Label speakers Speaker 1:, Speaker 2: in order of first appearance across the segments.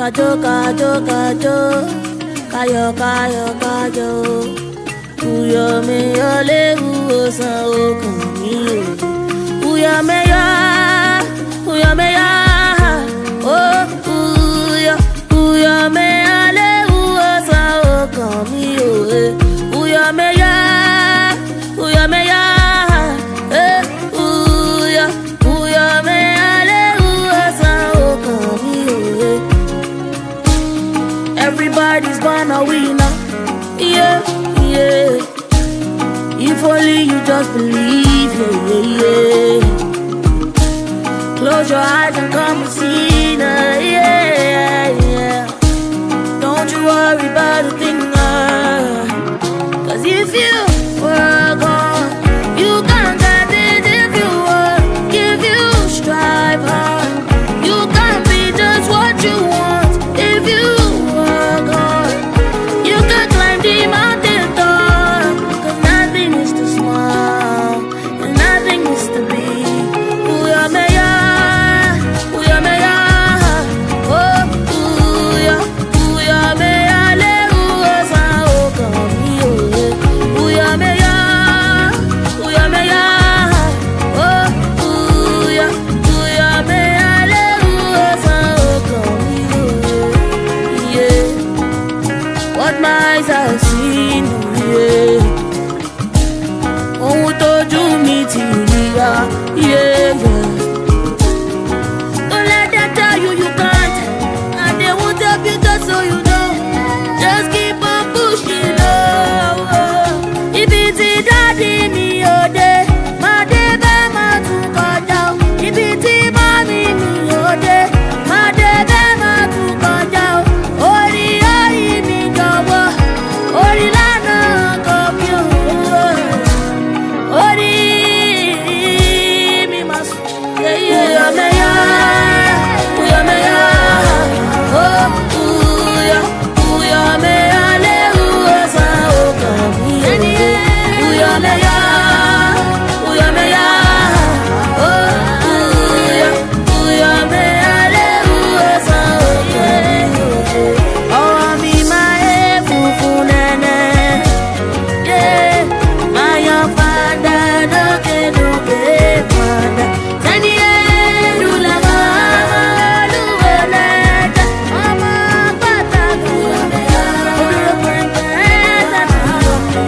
Speaker 1: Kajo, kajo, kajo, kayo, kayo, kayo. Uyo me yo le uosan okan mi o. Uyo me yo, oh uyo me yo le uosan okan mi o. Uyo me yo, uyo me yo, me yo le uosan okan mi o. Everybody's gonna win now, yeah, yeah. If only you just believe, yeah, yeah. Close your eyes and come and see now, yeah, yeah. Don't you worry about a thing, cause if you work hard, you can get it if you work, if you strive hard. You can be just what you want if you work hard. You can climb the mountain top, cause nothing is too small and nothing is too big. Uya meya, oh uya meya le uosa okami o. Uya meya, oh uya meya le uosa okami o. Yeah. What my eyes have seen, yeah. Ohun tójú mi ti rí, yeah, yeah. Don't let them tell you you can't, and they won't help you just so you know. Just keep on pushing, oh. If it's a daddy mi ode, ma de be ma tún kọjá o. If it's a mommy mi ode, ma de be ma tún kọjá o. Orí mi jọ̀wọ́, orí lánà ọkọ mi o. Orí mi máa sùn, uya meya, oh uya meya le uosa okami o. Uya meya, oh uya meya le uosa okami o. Ọwọ́ mi máa funfun nẹ́nẹ́, yeah. Máa yan fada lókè fada. Sẹ́ni ẹ̀rù làwọn olúwo lẹ́jà, ọmọ pàtàkì olùkọ́ ẹ̀ẹ́dà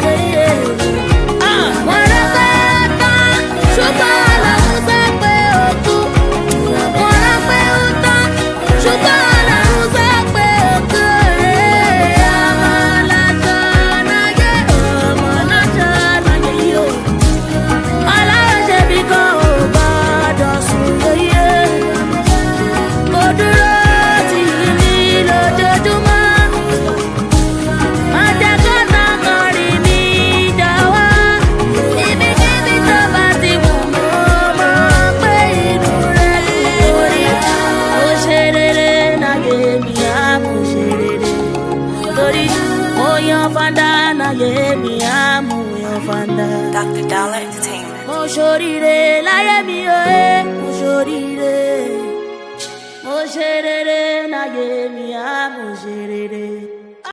Speaker 1: tó yẹ. Wọ́n rẹ́ pé tán, ṣùgbọ́n Ọlọ́run sọ pé ó kú. Wọ́n rẹ́ pé ó tán, ṣùgbọ́n Ọlọ́run sọ pé ó kú. Ọmọ lájọ náyé, ọmọ lájọ náyé yóò. Ọlọ́run ṣe bí kan ò gbọ́dọ̀ sùn lóye. Mo dúró tì mí lójoojúmọ́. Má jẹ́ kọ́nà kan rí mi jọ̀wọ́. Ibikíbi tó bá ti wù mọ́, mọ̀ pé inú rẹ̀ kò rí. Mo ṣe rere láyé mi, mo ṣe rere. Torí mo yan fanda láyé mi, mo yan fanda.
Speaker 2: Dr. Dollar Entertainment.
Speaker 1: Mo ṣoríire láyé mi o, mo ṣoríire. Mo ṣe rere láyé mi, mo ṣe rere.